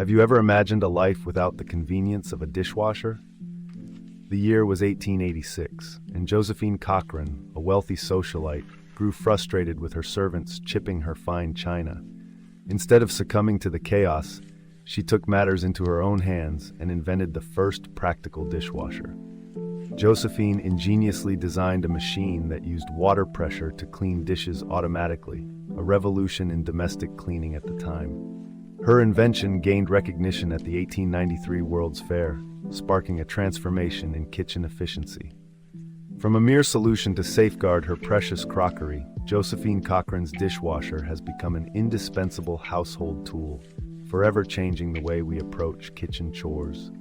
Have you ever imagined a life without the convenience of a dishwasher? The year was 1886, and Josephine Cochrane, a wealthy socialite, grew frustrated with her servants chipping her fine china. Instead of succumbing to the chaos, she took matters into her own hands and invented the first practical dishwasher. Josephine ingeniously designed a machine that used water pressure to clean dishes automatically, a revolution in domestic cleaning at the time. Her invention gained recognition at the 1893 World's Fair, sparking a transformation in kitchen efficiency. From a mere solution to safeguard her precious crockery, Josephine Cochrane's dishwasher has become an indispensable household tool, forever changing the way we approach kitchen chores.